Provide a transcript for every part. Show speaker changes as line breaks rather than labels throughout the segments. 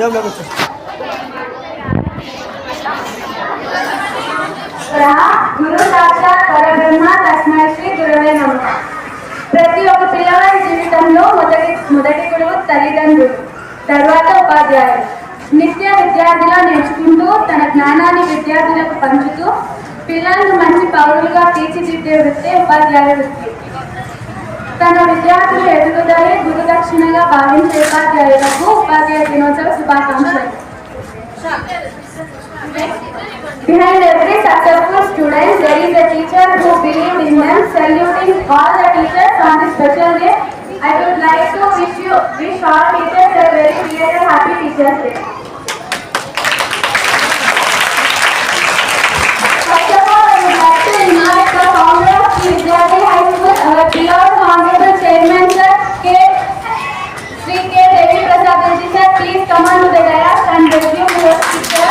గురు సాక్షాత్ పరబ్రహ్మ తస్మై శ్రీ గురవే నమః. ప్రతి ఒక్క పిల్లవాడి జీవితంలో మొదటి గురువు తల్లిదండ్రులు, తర్వాత ఉపాధ్యాయులు. నిత్య విద్యార్థిగా నేర్చుకుంటూ తన జ్ఞానాన్ని విద్యార్థులకు పంచుతూ పిల్లలను మంచి పౌరులుగా తీర్చిదిద్దే వృత్తి ఉపాధ్యాయ వృత్తి. తన విద్యార్థులు ఎదుగుదలే గురుదక్షిణగా భావించే ఉపాధ్యాయులకు ఉపాధ్యాయ దినోత్సవ శుభాకాంక్షలు. Behind every successful student, there is a teacher who believes in them. Saluting all the teachers on this special day, I would like to wish all teachers a very dear and happy Teachers Day. First of all, I would like to invite the founder of Vidyarthi High School, our beloved Honorable Chairman Sir Sri K. Devi Prasad Reddy Sir. Please come on to the dais and review your teacher.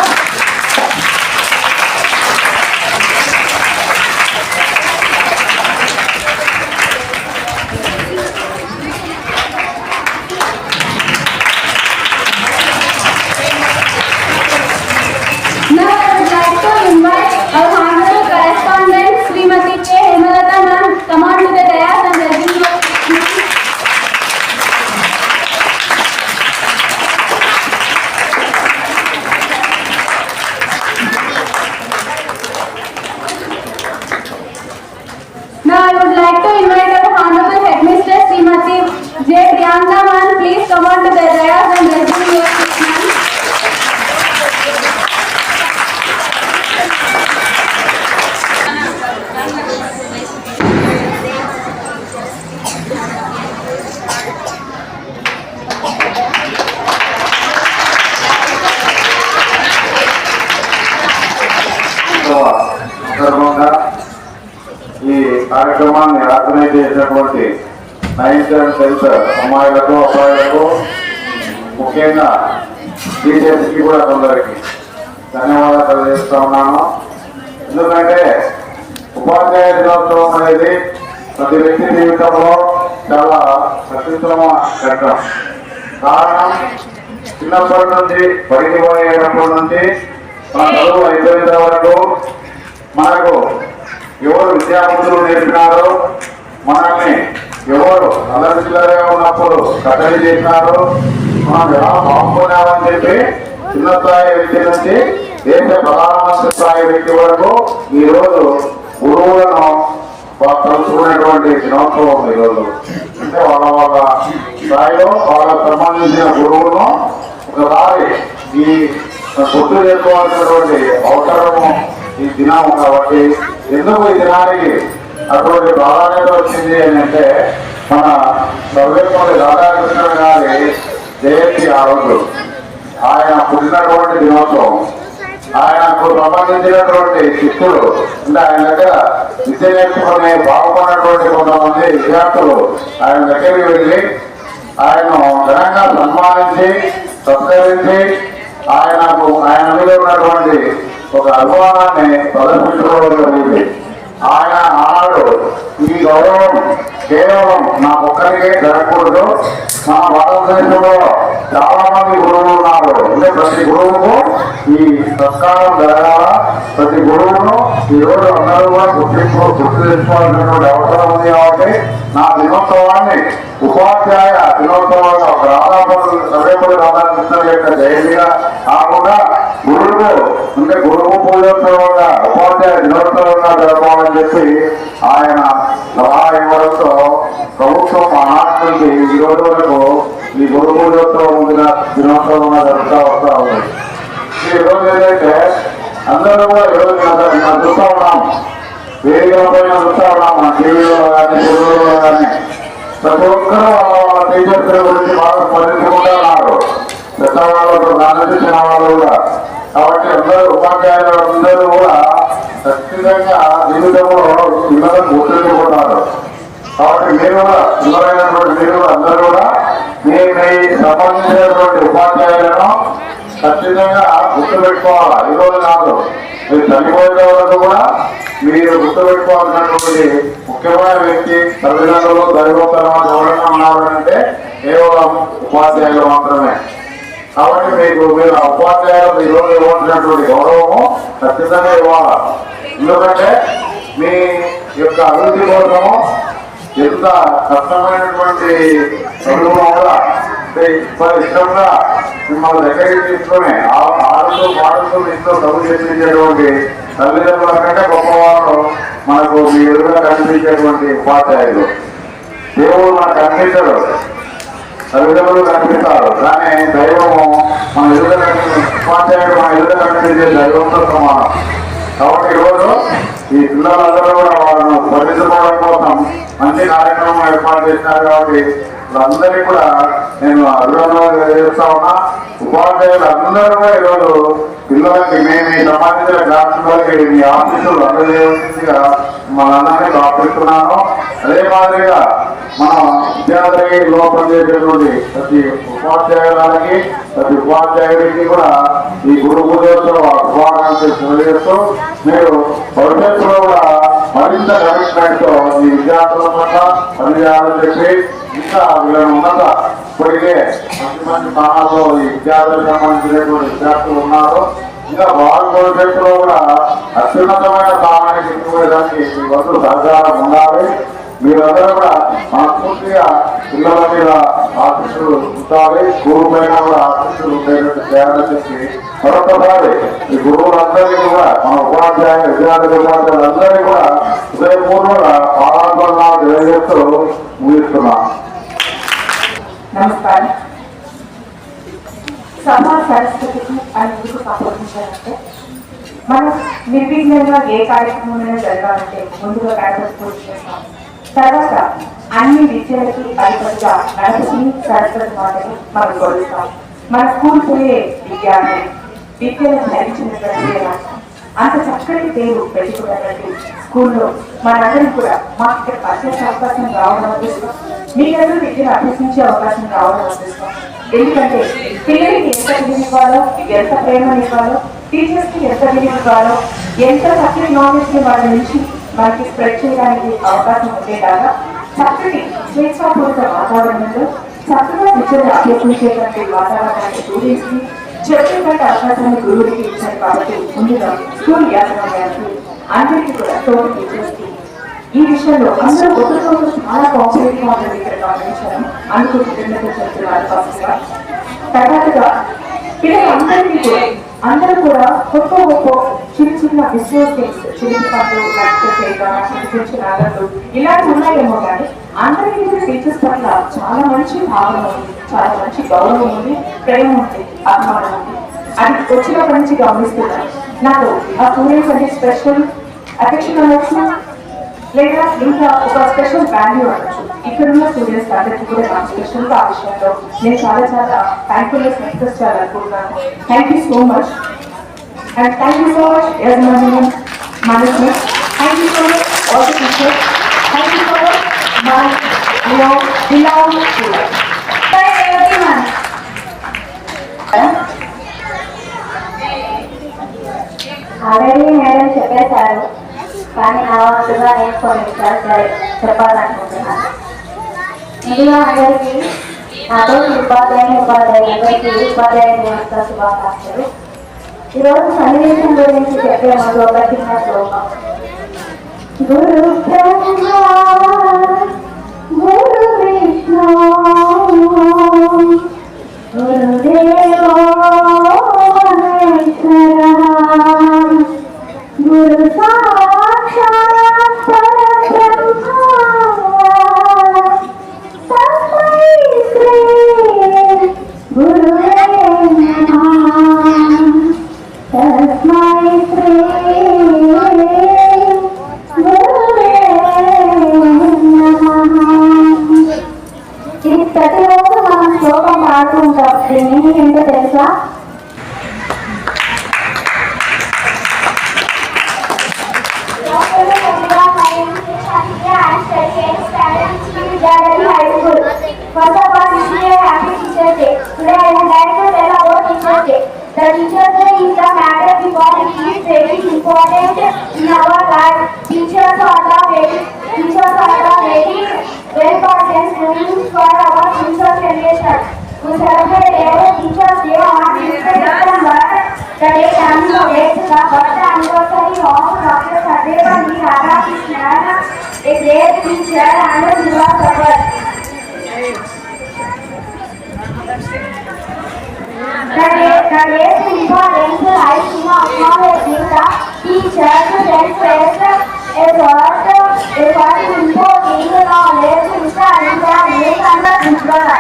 ఈ కార్యక్రమాన్ని organise చేసినటువంటి 9th and 10th అమ్మాయిలకు అబ్బాయిలకు ముఖ్యంగా టీచర్స్కి కూడా కొందరికి ధన్యవాదాలు తెలియజేస్తా ఉన్నాను. ఎందుకంటే ఉపాధ్యాయ దినోత్సవం అనేది ప్రతి వ్యక్తి జీవితంలో చాలా ప్రతిష్టమ ఘట్టం. కారణం చిన్నప్పటి నుంచి బడికి పోయేటప్పటి నుంచి మన చదువు అయిపోయిన వరకు మనకు ఎవరు విద్యావంతులు నేర్పినారో, మనల్ని ఎవరు అల్లరిచిల్లరగా ఉన్నప్పుడు కట్టడి చేసినారో, మనం ఎలా బాగున్నామని చెప్పి చిన్న స్థాయి వ్యక్తి నుంచి దేశ ప్రధానమంత్రి స్థాయి వ్యక్తి వరకు ఈరోజు గురువులను తలుచుకునేటువంటి దినోత్సవం ఈరోజు. అంటే వాళ్ళ వాళ్ళ స్థాయిలో వాళ్ళకు సంబంధించిన గురువులను ఒకసారి ఈ గుర్తు చేసుకోవాల్సినటువంటి అవసరము ఈ దినం కాబట్టి, ఎందుకు ఈ దినానికి అటువంటి ప్రాధాన్యత వచ్చింది అని అంటే మన సర్వేపల్లి రాధాకృష్ణ గారి జయంతి ఆ రోజు ఆయన పుట్టినటువంటి దినోత్సవం. ఆయనకు సంబంధించినటువంటి శిష్యులు అంటే ఆయన దగ్గర విద్య నేర్చుకుని బాగుపడినటువంటి కొంతమంది విద్యార్థులు ఆయన దగ్గరికి వెళ్ళి ఆయనను ఘనంగా సన్మానించి సత్కరించి ఆయన మీద ఉన్నటువంటి ఒక అభిమానాన్ని ప్రదర్శించుకోవడం జరిగింది. ఆయన ఆనాడు ఈ గౌరవం కేవలం నా ఒక్కరికే జరగకూడదు, మన భారతదేశంలో చాలా మంది గురువులు ఉన్నారు, అంటే ప్రతి గురువుకు ఈ సత్కారం జరగాల, ప్రతి గురువును ఈ రోజు అందరూ కూడా గుర్తు తెచ్చుకోవాల్సినటువంటి అవసరం ఉంది. కాబట్టి నా దినోత్సవాన్ని ఉపాధ్యాయ దినోత్సవంగా ఒక సర్వేపల్లి రాధాకృష్ణ యొక్క జయంతిగా కాకుండా గురువు అంటే గురువు పూజోత్సవంగా ఉపాధ్యాయ దినోత్సవంగా జరపాలని చెప్పి ఆయన సలహా ఇవ్వడంతో ప్రభుత్వం ఆనాటి నుంచి ఈ రోజు వరకు ఈ గురు పూజోత్సవం దినోత్సవంగా జరుగుతూ వస్తూ ఉంది. ఈ రోజు ఏదైతే అందరూ కూడా ఈరోజు చూస్తూ ఉన్నాం, వేదికల పైన చూస్తూ ఉన్నాం, మన టీవీలో కానీ గురువులో కానీ ప్రతి ఒక్కరూ వాళ్ళ టీచర్స్ గురించి బాగా స్మరించుకుంటూ ఉన్నారు, పెద్దవాళ్ళు నాన్న చిన్న వాళ్ళు కూడా. కాబట్టి అందరూ ఉపాధ్యాయులు అందరూ కూడా ఖచ్చితంగా జీవితంలో పిల్లలను గుర్తించుకుంటున్నారు. కాబట్టి మీరు కూడా పిల్లలైనటువంటి మీరు కూడా అందరూ కూడా మీ సంబంధించినటువంటి ఉపాధ్యాయులను ఖచ్చితంగా గుర్తుపెట్టుకోవాలి. ఈరోజు కాదు, మీరు చనిపోయే వరకు కూడా మీరు గుర్తుపెట్టుకోవాల్సినటువంటి ముఖ్యమైన వ్యక్తి తల్లిదండ్రులు దైవోత్తరం ఎవరైనా ఉన్నారంటే కేవలం ఉపాధ్యాయులు మాత్రమే. కాబట్టి మీరు ఉపాధ్యాయులు ఈరోజు ఇవ్వాల్సినటువంటి గౌరవము ఖచ్చితంగా ఇవ్వాలి. ఎందుకంటే మీ యొక్క అభివృద్ధి కోసము ఎంత కష్టమైనటువంటి చదువులో కూడా ఇష్టంగా మిమ్మల్ని దగ్గరికి తీసుకొని ఆడుతూ ఇంట్లో చదువు చెప్పించేటువంటి తల్లిదండ్రుల కంటే గొప్పవారు మనకు మీ ఎదురుగా కనిపించేటువంటి ఉపాధ్యాయులు. దేవుడు మనకు కనిపించడు, తల్లిదండ్రులు కనిపిస్తారు, కానీ దైవము మన ఎదురుగా ఉపాధ్యాయుడు మన ఎదురుగా కనిపించే దైవంతో సమానం. కాబట్టి ఈరోజు ఈ పిల్లలందరూ కూడా వాళ్ళను స్మరించుకోవడం కోసం మంచి కార్యక్రమం ఏర్పాటు చేసినారు. కాబట్టి అందరికీ కూడా నేను అభినందనలు తెలియజేస్తా ఉన్నా. ఉపాధ్యాయులు అందరూ కూడా ఈరోజు పిల్లలకి మేము ఈ సంబంధించిన క్లాసులకి మీ ఆఫీసులు అందజేయవలసిందిగా మనందరినీ ప్రార్థిస్తున్నాను. అదే మాదిరిగా మనం విద్యార్థిలో పనిచేసేటువంటి ప్రతి ఉపాధ్యాయులకి ప్రతి ఉపాధ్యాయుడికి కూడా ఈ గురు పూజోత్సవ శుభాకాంక్షలు తెలియజేస్తూ మీరు భవిష్యత్తులో కూడా మరింత కమిట్మెంట్ తో ఈ విద్యార్థుల పట్ల పనిచేయాలని చెప్పి ఇంకా వీళ్ళని ఉన్నత ఇప్పటికే మంచి మంచి స్థానాల్లో ఈ విద్యార్థులకు సంబంధించినటువంటి విద్యార్థులు ఉన్నారు. ఇంకా వాళ్ళ భవిష్యత్తులో కూడా అత్యున్నతమైన స్థానానికి ఎదుగుకోవడానికి మీ వంతు సహకారం ఉండాలి. మీరందరూ కూడా మనస్ఫూర్తిగా పిల్లల మీద ఆశిస్సులు ఉండాలి. గురువు పైన కూడా ఆశిస్సులు ఉండేటట్టు చేయాలని చెప్పి మరొకసారి ఈ గురువులందరికీ కూడా మన ఉపాధ్యాయ విద్యార్థులందరినీ కూడా హృదయపూర్వక పాదాభివందనాలు తెలియజేస్తూ ముగిస్తున్నాం.
నమస్కారం. సభా సంస్కృతికి అందుకు సంబోధించాలంటే మనం నిర్విఘ్నంగా ఏ కార్యక్రమమైనా జరగాలంటే ముందుగా గణపతి పూజ చేస్తాం. తర్వాత అన్ని విద్యలకి అధిపతిగా గణపతిని సరస్వతి మాటని మనం గౌరవిస్తాం. మన స్కూల్ పోయే విద్యార్థి విద్యను ధరించినటువంటి అంత చక్కటి పేరు పెట్టుకున్నటువంటి స్కూల్లో మనందరికీ కూడా మాకు ఇక్కడ పనిచేసే అవకాశం రావడం అదృష్టం. మీరందరూ విద్యను అభ్యసించే అవకాశం రావడం అదృష్టం. ఎందుకంటే పిల్లలకి ఎంత విలువ ఇవ్వాలో, ఎంత ప్రేమ ఇవ్వాలో, టీచర్స్ కి ఎంత విలువ ఇవ్వాలో, ఎంత చక్కటి నాలెడ్జ్ ని వాళ్ళ నుంచి మనకి స్ప్రెడ్ చేయడానికి అవకాశం ఉండేలాగా చక్కటి స్వేచ్ఛాపూరిత వాతావరణంలో చక్కగా విద్యను అభ్యసించేటువంటి వాతావరణాన్ని స్టూడెంట్స్ కి చెప్పేటువంటి అవకాశాన్ని గురువులకి ఇచ్చారు. కాబట్టి ముందుగా స్కూల్ యాజమాన్యానికి అందరికీ కూడా తోటి టీచర్స్ కి ఈ విషయంలో అందరూ ఒకరికొకరు చాలా కాంపిటేటివ్ గా ఉన్నది ఇక్కడ గమనించడం అందుకు కృతజ్ఞతలు చెప్తున్నారు. ఫస్ట్గా తర్వాతగా పిల్లలందరికీ కూడా అందరూ కూడా గొప్ప గొప్ప చిన్న చిన్న బిజినెస్ థింగ్స్ చిరుపండ్లు చిన్న నగలు ఇలాంటి ఉన్నాయేమో కానీ అందరికీ కూడా టీచర్స్ పట్ల చాలా మంచి భావన ఉంది, చాలా మంచి గౌరవం ఉంది, ప్రేమ ఉంది, అభిమానం ఉంది. అది వచ్చినప్పటి నుంచి గమనిస్తున్నాను. నాకు ఆ స్టూడెంట్స్ అంటే స్పెషల్ అఫెక్షన్ అనొచ్చు, లేదా ఇంకా ఒక స్పెషల్ వాల్యూ అనొచ్చు. ఇక్కడున్న స్టూడెంట్స్ అందరికీ కూడా నా స్పెషల్గా ఆ విషయంలో నేను చాలా చాలా థ్యాంక్ఫుల్నెస్ ఎక్స్ప్రెస్ చేయాలనుకుంటున్నాను. Thank you so much and thank you so much యాజమాన్యం management. Thank you so much all the teachers. Thank you so much my beloved students.
Already madam చెప్పేశారు, కానీ నా వంతుగా నేను కొన్ని విషయాలు చెప్పాలనుకుంటున్నాను. ముందుగా అందరికీ నాతో ఉపాధ్యాయులందరికీ ఉపాధ్యాయ దినోత్సవ శుభాకాంక్షలు. ఈరోజు సన్నివేశం గురించి చెప్పే ముందు ఒక చిన్న శ్లోకం. గురు బ్రహ్మ గురు విష్ణు గురుదేవో మహేశ్వరః గురు సాక్షాత్ పరబ్రహ్మ తస్మై శ్రీ గురువే నమః. తస్మై శ్రీ గురువే నమః. ఇది ప్రతిరోజు మనం శ్లోకం పాడుతూ ఉంటాం. దీని ఏంటో తెలుసా? First of all, this is a happy Teacher's Day. Today I would like to tell about Teacher's Day. The Teacher's Day is the matter because it is very important in our life. Teachers are the very important for our future generation. We celebrate every Teachers' Day on 5th September. The day commemorates the birth anniversary of Dr. Sarvepalli Radhakrishnan, a great teacher and a philosopher. The day's importance lies in acknowledging the teachers who demonstrate effort in imparting knowledge, insight, values, and principles.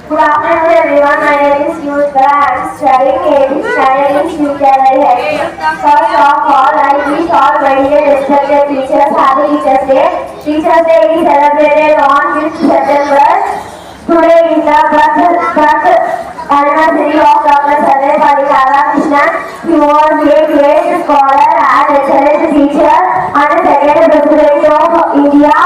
Good afternoon everyone, my name is Yudha. I am studying 8th standard in Srividyalaya High School. First of all, I wish all my dear respected teachers happy Teachers' Day. Teachers' Day is celebrated on 5th September. Today is the birth anniversary of Dr. Sarvepalli Radhakrishnan. He was a great scholar and excellent teacher and the second President of India.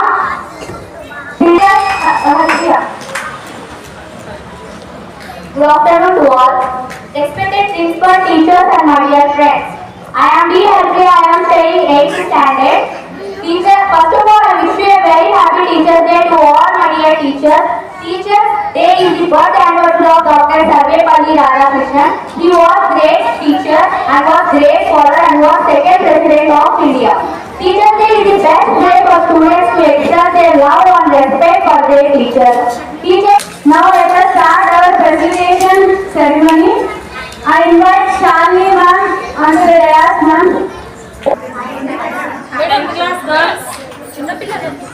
Good afternoon to all. Respected principal, teachers and my dear friends. I am D. Harvey. I am studying 8th standard. Teacher, first of all, I wish you a very happy Teachers' Day to all my dear teachers. Teachers' Day is the birth anniversary of Dr. Sarvepalli Radhakrishnan. He was great teacher and was great scholar and was second President of India. Teachers' Day is the best way for students to express their love and respect for their teachers. Now let us start our presentation ceremony. I invite Shalini ma'am and Reyas ma'am.
10th class girls.